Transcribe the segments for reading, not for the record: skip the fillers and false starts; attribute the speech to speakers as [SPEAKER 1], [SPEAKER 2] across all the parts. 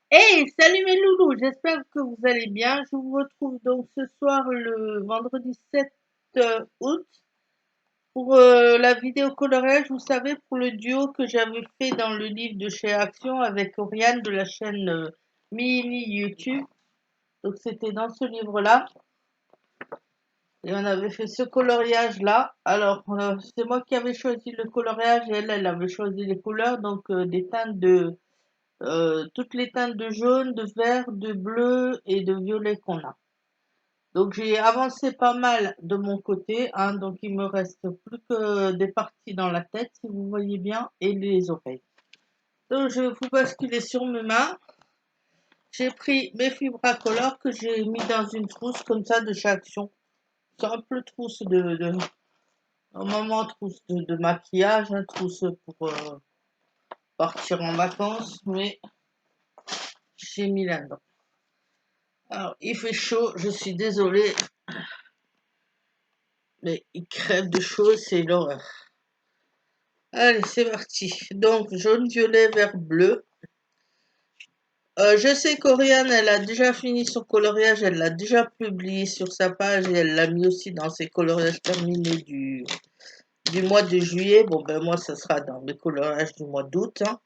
[SPEAKER 1] Hey, salut mes loulous, j'espère que vous allez bien. Je vous retrouve donc ce soir le vendredi 7 août pour la vidéo coloriage, vous savez, pour le duo que j'avais fait dans le livre de chez Action avec Oriane de la chaîne Mini YouTube. Donc c'était dans ce livre-là et on avait fait ce coloriage-là. Alors c'est moi qui avais choisi le coloriage et elle avait choisi les couleurs, donc des teintes de toutes les teintes de jaune, de vert, de bleu et de violet qu'on a. Donc j'ai avancé pas mal de mon côté, hein, donc il me reste plus que des parties dans la tête, si vous voyez bien, et les oreilles. Donc je vais vous basculer sur mes mains. J'ai pris mes fibres à color que j'ai mis dans une trousse comme ça de chez Action. Simple trousse normalement trousse de maquillage, hein, trousse pour partir en vacances, mais j'ai mis là-dedans. Alors il fait chaud, je suis désolée, mais il crève de chaud, c'est l'horreur. Allez, c'est parti. Donc, jaune, violet, vert, bleu. Je sais qu'Oriane, elle a déjà fini son coloriage, elle l'a déjà publié sur sa page et elle l'a mis aussi dans ses coloriages terminés du mois de juillet. Bon, ben moi, ça sera dans mes coloriages du mois d'août, hein.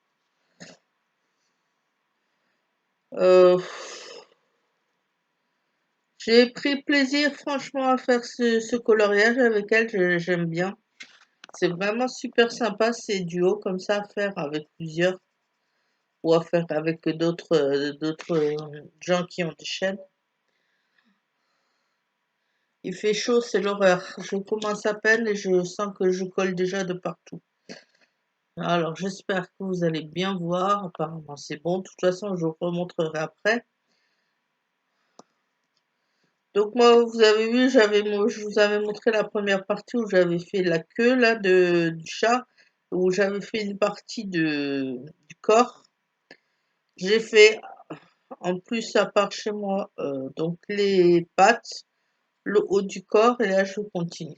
[SPEAKER 1] Euh, j'ai pris plaisir, franchement, à faire ce coloriage avec elle, j'aime bien. C'est vraiment super sympa, ces duos comme ça à faire avec plusieurs ou à faire avec d'autres gens qui ont des chaînes. Il fait chaud, c'est l'horreur. Je commence à peine et je sens que je colle déjà de partout. Alors, j'espère que vous allez bien voir. Apparemment, c'est bon. De toute façon, je vous remontrerai après. Donc, moi, vous avez vu, je vous avais montré la première partie où j'avais fait la queue, là, du chat, où j'avais fait une partie du corps. J'ai fait, en plus, à part chez moi, donc les pattes, le haut du corps, et là, je continue.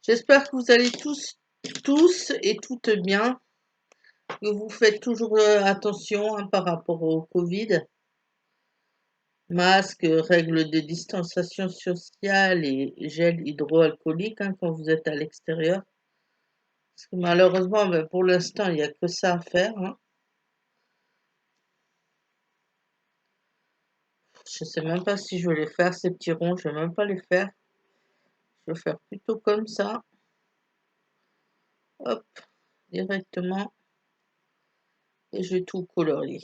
[SPEAKER 1] J'espère que vous allez tous et toutes bien, que vous faites toujours attention, hein, par rapport au Covid. Masque, règles de distanciation sociale et gel hydroalcoolique, hein, quand vous êtes à l'extérieur. Parce que malheureusement, ben, pour l'instant, il n'y a que ça à faire, hein. Je ne sais même pas si je vais les faire, ces petits ronds, je ne vais même pas les faire. Je vais faire plutôt comme ça. Hop, directement. Et je vais tout colorier.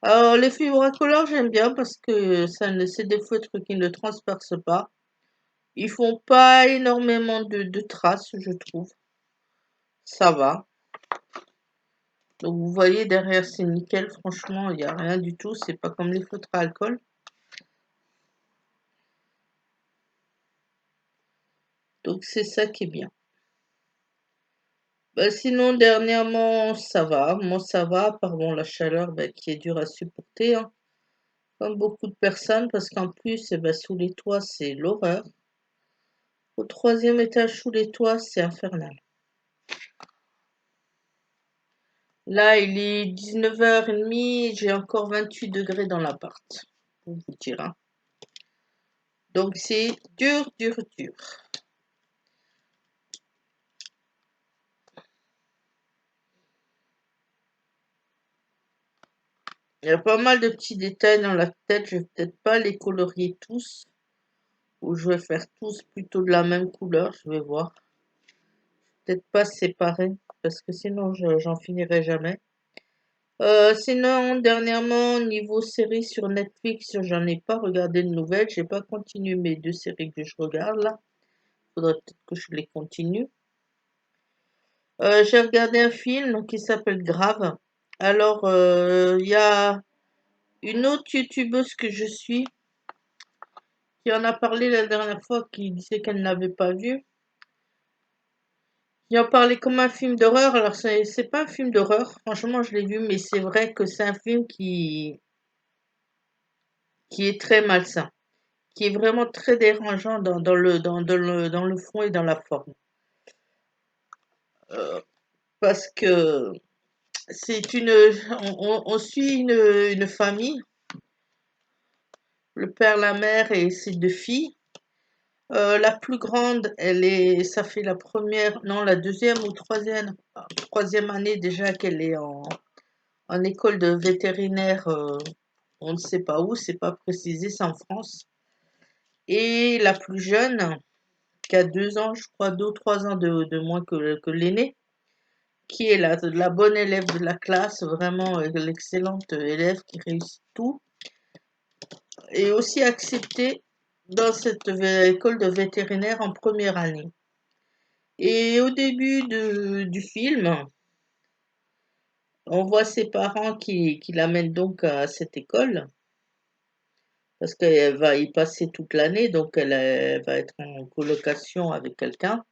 [SPEAKER 1] Alors, les fibres incolores, j'aime bien parce que c'est des feutres qui ne transpercent pas. Ils font pas énormément de traces, je trouve. Ça va. Donc, vous voyez, derrière, c'est nickel. Franchement, il n'y a rien du tout. C'est pas comme les feutres à alcool. Donc, c'est ça qui est bien. Bah, sinon, dernièrement, ça va. Moi, ça va. Pardon, la chaleur, bah, qui est dure à supporter, hein. Comme beaucoup de personnes, parce qu'en plus, eh ben, sous les toits, c'est l'horreur. Au troisième étage, sous les toits, c'est infernal. Là, il est 19h30, j'ai encore 28 degrés dans l'appart, pour vous dire, hein. Donc, c'est dur, dur, dur. Il y a pas mal de petits détails dans la tête, je vais peut-être pas les colorier tous, ou je vais faire tous plutôt de la même couleur, je vais voir. Peut-être pas séparer, parce que sinon j'en finirai jamais. Sinon, dernièrement, niveau série sur Netflix, j'en ai pas regardé de nouvelles, j'ai pas continué mes deux séries que je regarde là. Faudrait peut-être que je les continue. J'ai regardé un film qui s'appelle Grave. Alors, il y a une autre youtubeuse que je suis qui en a parlé la dernière fois, qui disait qu'elle n'avait pas vu. Qui en parlait comme un film d'horreur. Alors, c'est pas un film d'horreur, franchement, je l'ai vu, mais c'est vrai que c'est un film qui est très malsain, qui est vraiment très dérangeant dans le fond et dans la forme. Euh, parce que c'est on suit une famille, le père, la mère et ses deux filles. La plus grande, ça fait la première, non, la deuxième ou troisième année déjà qu'elle est en école de vétérinaire, on ne sait pas où, c'est pas précisé, c'est en France. Et la plus jeune, qui a 2 ans, je crois, 2 ou 3 ans de moins que l'aînée, qui est la bonne élève de la classe, vraiment l'excellente élève qui réussit tout, est aussi acceptée dans cette école de vétérinaire en première année. Et au début du film, on voit ses parents qui l'amènent donc à cette école, parce qu'elle va y passer toute l'année, donc elle va être en colocation avec quelqu'un.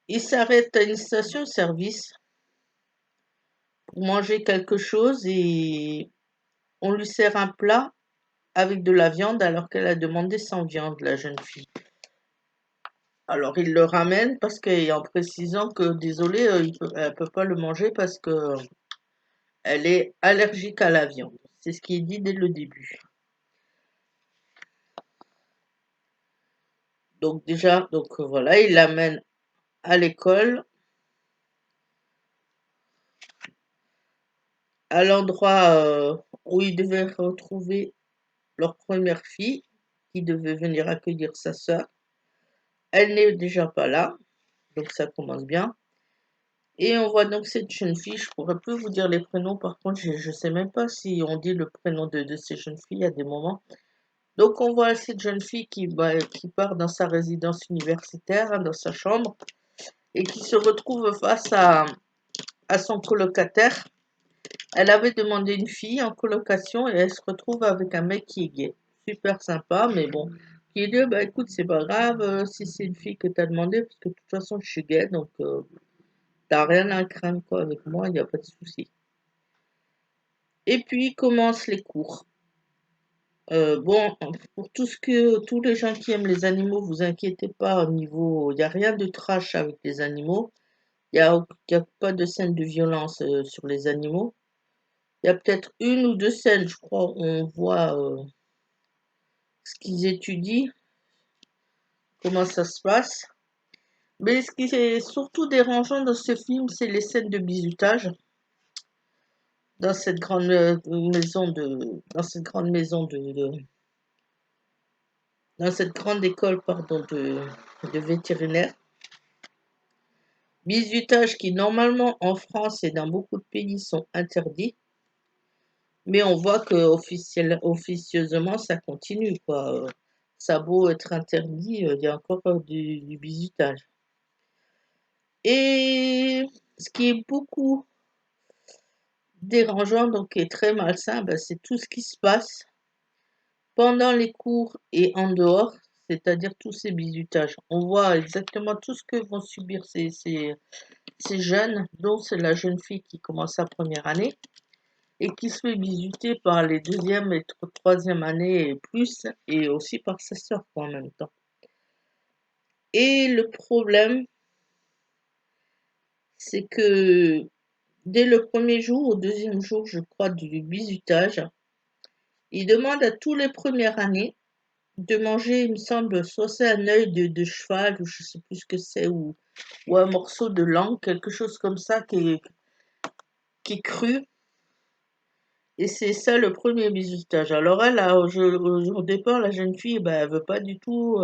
[SPEAKER 1] Il s'arrête à une station-service pour manger quelque chose et on lui sert un plat avec de la viande alors qu'elle a demandé sans viande, la jeune fille. Alors il le ramène en précisant que désolé, elle peut pas le manger parce que elle est allergique à la viande. C'est ce qui est dit dès le début. Donc déjà, voilà, il l'amène à l'école, à l'endroit où ils devaient retrouver leur première fille, qui devait venir accueillir sa sœur. Elle n'est déjà pas là, donc ça commence bien. Et on voit donc cette jeune fille, je pourrais plus vous dire les prénoms, par contre, je ne sais même pas si on dit le prénom de ces jeunes filles à des moments. Donc on voit cette jeune fille qui part dans sa résidence universitaire, hein, dans sa chambre, et qui se retrouve face à son colocataire. Elle avait demandé une fille en colocation et elle se retrouve avec un mec qui est gay. Super sympa, mais bon, qui dit, bah écoute, c'est pas grave si c'est une fille que t'as demandé, parce que de toute façon, je suis gay, donc t'as rien à craindre quoi avec moi, il n'y a pas de souci. Et puis commencent les cours. Bon, pour tous les gens qui aiment les animaux, vous inquiétez pas au niveau, il n'y a rien de trash avec les animaux. Il y a pas de scène de violence sur les animaux. Il y a peut-être une ou deux scènes, je crois, où on voit ce qu'ils étudient, comment ça se passe. Mais ce qui est surtout dérangeant dans ce film, c'est les scènes de bizutage dans cette grande dans cette grande maison dans cette grande école, pardon, de vétérinaire. Bizutage qui normalement en France et dans beaucoup de pays sont interdits, mais on voit que officieusement ça continue quoi. Ça a beau être interdit, il y a encore du bizutage. Et ce qui est beaucoup dérangeant, donc qui est très malsain, c'est tout ce qui se passe pendant les cours et en dehors, c'est-à-dire tous ces bizutages. On voit exactement tout ce que vont subir ces jeunes, dont c'est la jeune fille qui commence sa première année et qui se fait bisuter par les deuxième et troisième années et plus, et aussi par sa sœur en même temps. Et le problème, c'est que dès le premier jour au deuxième jour, je crois, du bizutage, il demande à tous les premières années de manger, il me semble, soit c'est un œil de cheval, ou je sais plus ce que c'est, ou un morceau de langue, quelque chose comme ça qui est cru. Et c'est ça le premier bizutage. Alors elle, au départ, la jeune fille, elle veut pas du tout.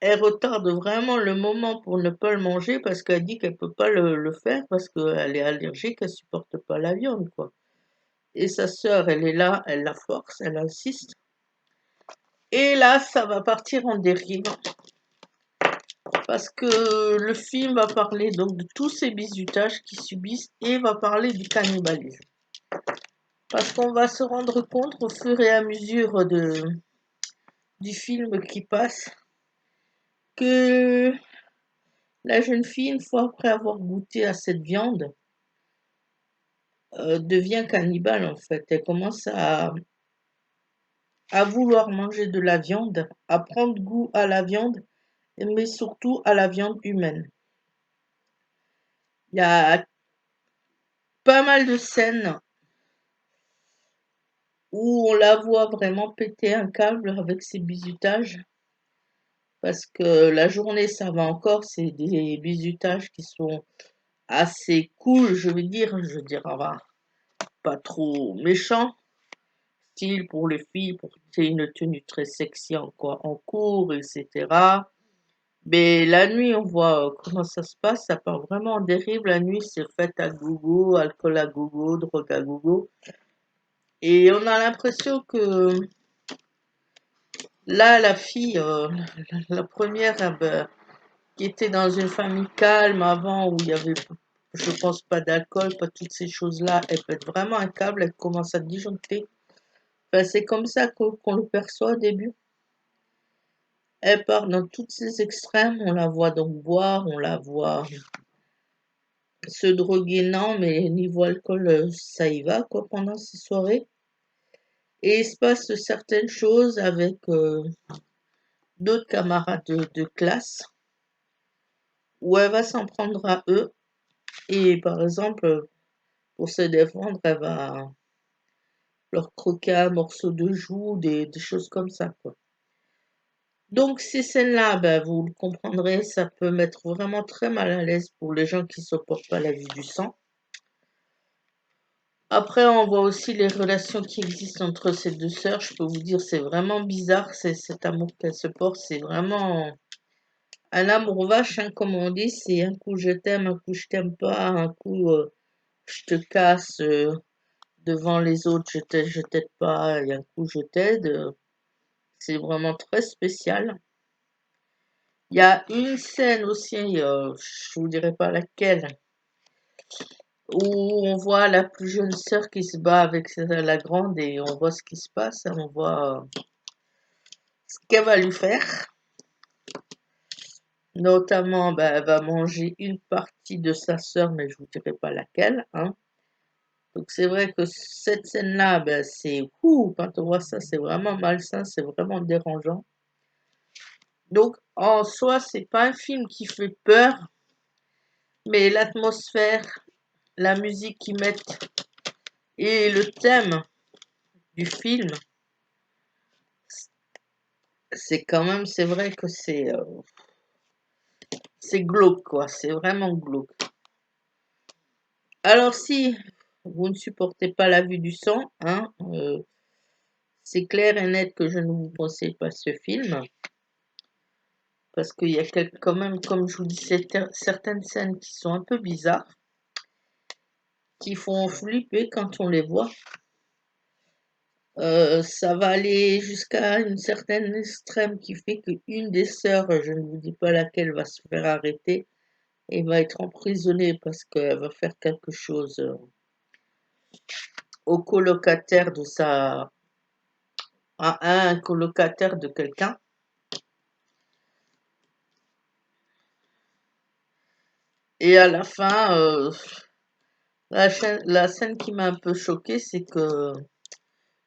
[SPEAKER 1] Elle retarde vraiment le moment pour ne pas le manger parce qu'elle dit qu'elle peut pas le faire parce qu'elle est allergique, elle supporte pas la viande, quoi. Et sa sœur, elle est là, elle la force, elle insiste. Et là, ça va partir en dérive parce que le film va parler donc de tous ces bizutages qu'ils subissent et va parler du cannibalisme. Parce qu'on va se rendre compte au fur et à mesure du film qui passe que la jeune fille, une fois après avoir goûté à cette viande, devient cannibale en fait. Elle commence à vouloir manger de la viande, à prendre goût à la viande, mais surtout à la viande humaine. Il y a pas mal de scènes où on la voit vraiment péter un câble avec ses bizutages. Parce que la journée, ça va encore, c'est des bizutages qui sont assez cool, je veux dire, pas trop méchants, style pour les filles, pour une tenue très sexy en cours, etc. Mais la nuit, on voit comment ça se passe, ça part vraiment en dérive. La nuit, c'est fête à gogo, alcool à gogo, drogue à gogo. Et on a l'impression que là, la fille, la première, qui était dans une famille calme avant, où il y avait, je pense, pas d'alcool, pas toutes ces choses-là, elle pète vraiment un câble, elle commence à disjoncter. Enfin, c'est comme ça qu'on le perçoit au début. Elle part dans tous ces extrêmes, on la voit donc boire, on la voit se droguer, non, mais niveau alcool, ça y va, quoi, pendant ces soirées. Et il se passe certaines choses avec d'autres camarades de classe, où elle va s'en prendre à eux. Et par exemple, pour se défendre, elle va leur croquer un morceau de joue, des choses comme ça, quoi. Donc ces scènes-là, ben, vous le comprendrez, ça peut mettre vraiment très mal à l'aise pour les gens qui supportent pas la vue du sang. Après, on voit aussi les relations qui existent entre ces deux sœurs. Je peux vous dire, c'est vraiment bizarre, c'est cet amour qu'elles se portent. C'est vraiment un amour vache, hein, comme on dit. C'est un coup je t'aime, un coup je t'aime pas, un coup je te casse devant les autres, je t'aide pas, et un coup je t'aide. C'est vraiment très spécial. Il y a une scène aussi, je vous dirai pas laquelle, où on voit la plus jeune sœur qui se bat avec la grande et on voit ce qui se passe, hein, on voit ce qu'elle va lui faire. Notamment, ben, elle va manger une partie de sa sœur, mais je vous dirai pas laquelle, hein. Donc c'est vrai que cette scène-là, ben, c'est quand on voit ça, c'est vraiment malsain, c'est vraiment dérangeant. Donc en soi, c'est pas un film qui fait peur, mais l'atmosphère, la musique qu'ils mettent et le thème du film, c'est quand même, c'est vrai que c'est glauque, quoi, c'est vraiment glauque. Alors si vous ne supportez pas la vue du sang, hein, c'est clair et net que je ne vous conseille pas ce film, parce qu'il y a quand même, comme je vous dis, certaines scènes qui sont un peu bizarres, qui font flipper quand on les voit. Ça va aller jusqu'à une certaine extrême qui fait qu'une des sœurs, je ne vous dis pas laquelle, va se faire arrêter et va être emprisonnée parce qu'elle va faire quelque chose au colocataire de à un colocataire de quelqu'un. Et à la fin, la scène qui m'a un peu choquée, c'est que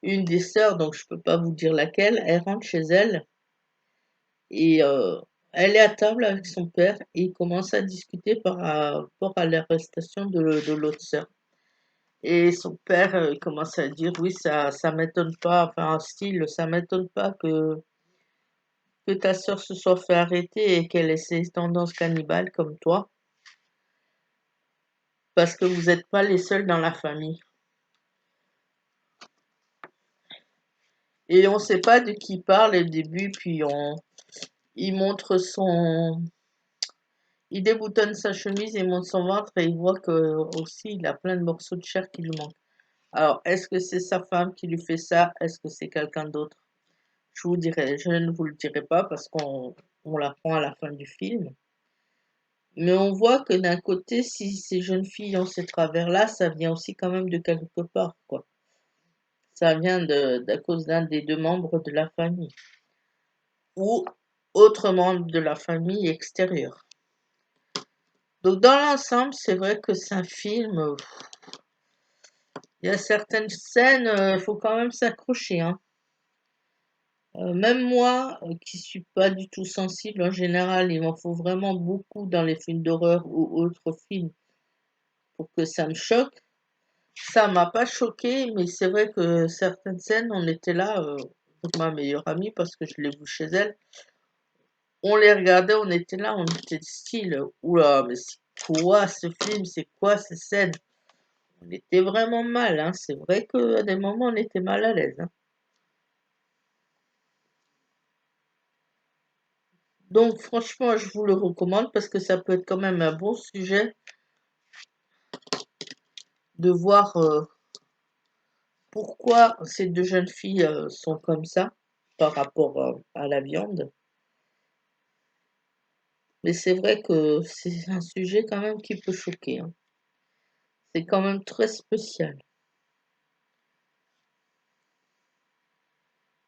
[SPEAKER 1] une des sœurs, donc je peux pas vous dire laquelle, elle rentre chez elle et elle est à table avec son père et ils commencent à discuter par rapport à l'arrestation de l'autre sœur. Et son père commence à dire oui, ça m'étonne pas, enfin un style, ça m'étonne pas que ta sœur se soit fait arrêter et qu'elle ait ces tendances cannibales comme toi, parce que vous n'êtes pas les seuls dans la famille. Et on sait pas de qui il parle au début, puis il montre il déboutonne sa chemise et montre son ventre et il voit que aussi il a plein de morceaux de chair qui lui manquent. Alors, est-ce que c'est sa femme qui lui fait ça? Est-ce que c'est quelqu'un d'autre? Je ne vous le dirai pas parce qu'on l'apprend à la fin du film. Mais on voit que d'un côté, si ces jeunes filles ont ces travers-là, ça vient aussi quand même de quelque part, quoi. Ça vient d'à cause d'un des deux membres de la famille ou autre membre de la famille extérieure. Donc dans l'ensemble, c'est vrai que c'est un film, il y a certaines scènes, il faut quand même s'accrocher, hein. Même moi, qui suis pas du tout sensible en général, il m'en faut vraiment beaucoup dans les films d'horreur ou autres films pour que ça me choque. Ça m'a pas choqué, mais c'est vrai que certaines scènes, on était là, avec ma meilleure amie, parce que je l'ai vue chez elle. On les regardait, on était là, on était style, oula, mais c'est quoi ce film? C'est quoi ces scènes? On était vraiment mal, hein. C'est vrai qu'à des moments, on était mal à l'aise, hein. Donc, franchement, je vous le recommande parce que ça peut être quand même un bon sujet de voir pourquoi ces deux jeunes filles sont comme ça par rapport à la viande. Mais c'est vrai que c'est un sujet quand même qui peut choquer, hein. C'est quand même très spécial.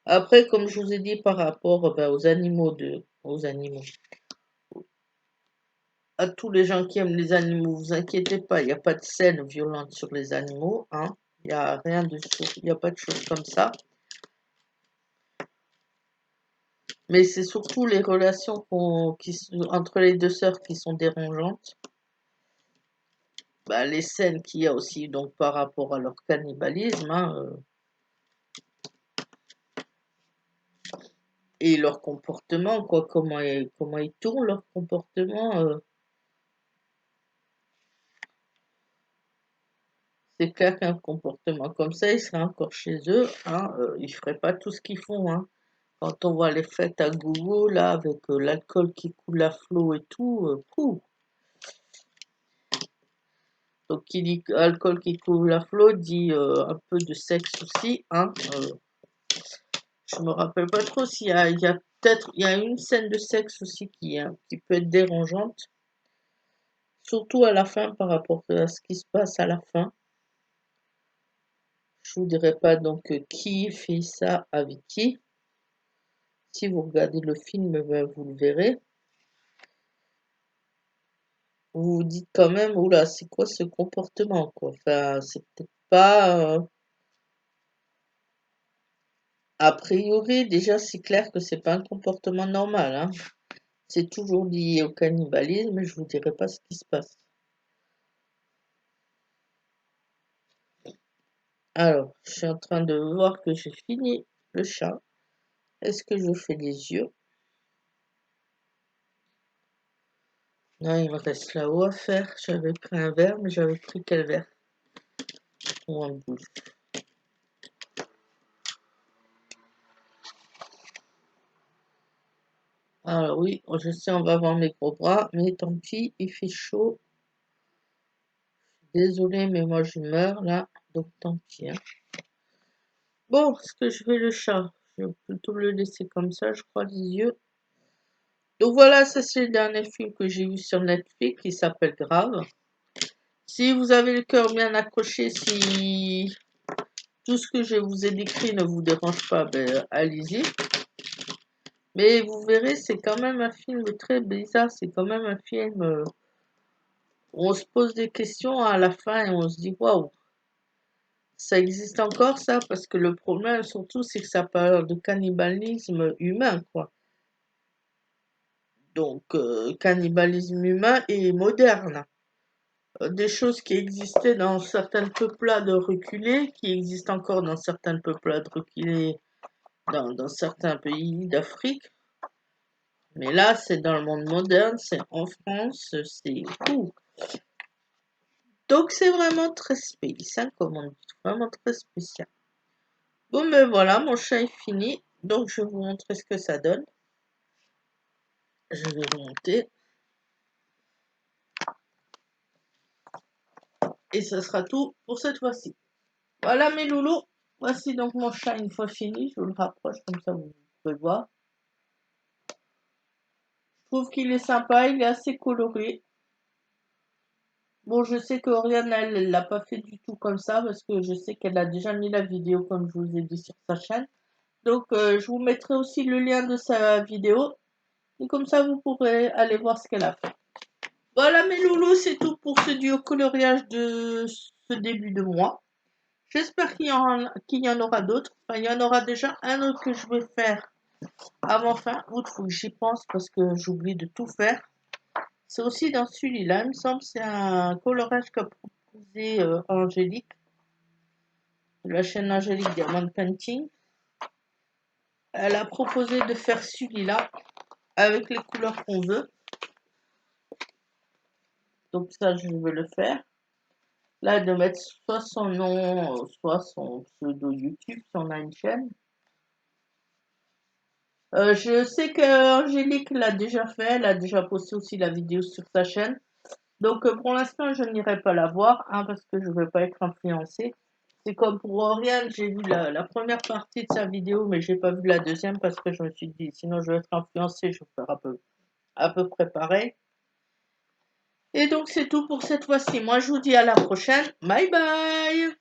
[SPEAKER 1] Après, comme je vous ai dit par rapport aux animaux, à tous les gens qui aiment les animaux, vous inquiétez pas, il n'y a pas de scène violente sur les animaux, hein. Il n'y a rien de il n'y a pas de choses comme ça. Mais c'est surtout les relations entre les deux sœurs qui sont dérangeantes. Bah, les scènes qu'il y a aussi donc par rapport à leur cannibalisme, hein, et leur comportement, quoi, comment ils tournent leur comportement. C'est clair qu'un comportement comme ça, ils seraient encore chez eux, hein, ils feraient pas tout ce qu'ils font, hein. Quand on voit les fêtes à gogo, là, avec l'alcool qui coule à flot et tout, pouh. Donc, qui dit alcool qui coule à flot, dit un peu de sexe aussi, hein. Je me rappelle pas trop il y a une scène de sexe aussi qui peut être dérangeante, surtout à la fin par rapport à ce qui se passe à la fin. Je vous dirai pas donc qui fait ça avec qui. Si vous regardez le film, ben, vous le verrez. Vous vous dites quand même, oula, c'est quoi ce comportement, quoi. Enfin, c'est peut-être pas. A priori, déjà, c'est clair que c'est pas un comportement normal, hein. C'est toujours lié au cannibalisme, mais je vous dirai pas ce qui se passe. Alors, je suis en train de voir que j'ai fini le chat. Est-ce que je fais les yeux? Non, il me reste là-haut à faire. J'avais pris un verre, mais j'avais pris quel verre? Ou un boule. Alors oui, je sais, on va voir mes gros bras, mais tant pis, il fait chaud. Désolée, mais moi je meurs là, donc tant pis, hein. Bon, est-ce que je fais le chat? Je vais plutôt le laisser comme ça, je crois, les yeux. Donc voilà, ça c'est le dernier film que j'ai vu sur Netflix qui s'appelle Grave. Si vous avez le cœur bien accroché, si tout ce que je vous ai décrit ne vous dérange pas, ben allez-y. Mais vous verrez, c'est quand même un film très bizarre, c'est quand même un film où on se pose des questions à la fin et on se dit waouh, ça existe encore ça, parce que le problème surtout c'est que ça parle de cannibalisme humain, quoi. Donc cannibalisme humain et moderne. Des choses qui existaient dans certaines peuplades reculées, qui existent encore dans certaines peuplades reculées dans certains pays d'Afrique. Mais là, c'est dans le monde moderne, c'est en France, c'est fou. Donc c'est vraiment très spécial, hein, comme on dit, vraiment très spécial. Bon, ben voilà, mon chat est fini, donc je vais vous montrer ce que ça donne. Je vais remonter. Et ce sera tout pour cette fois-ci. Voilà mes loulous. Voici donc mon chat une fois fini. Je vous le rapproche comme ça vous pouvez voir. Je trouve qu'il est sympa, il est assez coloré. Bon, je sais que Oriane, elle l'a pas fait du tout comme ça parce que je sais qu'elle a déjà mis la vidéo comme je vous ai dit sur sa chaîne. Donc, je vous mettrai aussi le lien de sa vidéo. Et comme ça, vous pourrez aller voir ce qu'elle a fait. Voilà mes loulous, c'est tout pour ce duo coloriage de ce début de mois. J'espère qu'il y en aura d'autres. Enfin, il y en aura déjà un autre que je vais faire avant fin août. Faut que j'y pense parce que j'oublie de tout faire. C'est aussi dans celui-là, il me semble, c'est un colorage proposé Angélique, de la chaîne Angélique Diamond Painting. Elle a proposé de faire celui-là avec les couleurs qu'on veut. Donc ça, je vais le faire. Là, de mettre soit son nom, soit son pseudo YouTube si on a une chaîne. Je sais que Angélique l'a déjà fait, elle a déjà posté aussi la vidéo sur sa chaîne. Donc pour l'instant, je n'irai pas la voir, hein, parce que je ne veux pas être influencée. C'est comme pour Oriane, j'ai vu la première partie de sa vidéo, mais j'ai pas vu la deuxième parce que je me suis dit, sinon je vais être influencée, je vais faire à peu près pareil. Et donc c'est tout pour cette fois-ci. Moi, je vous dis à la prochaine. Bye bye!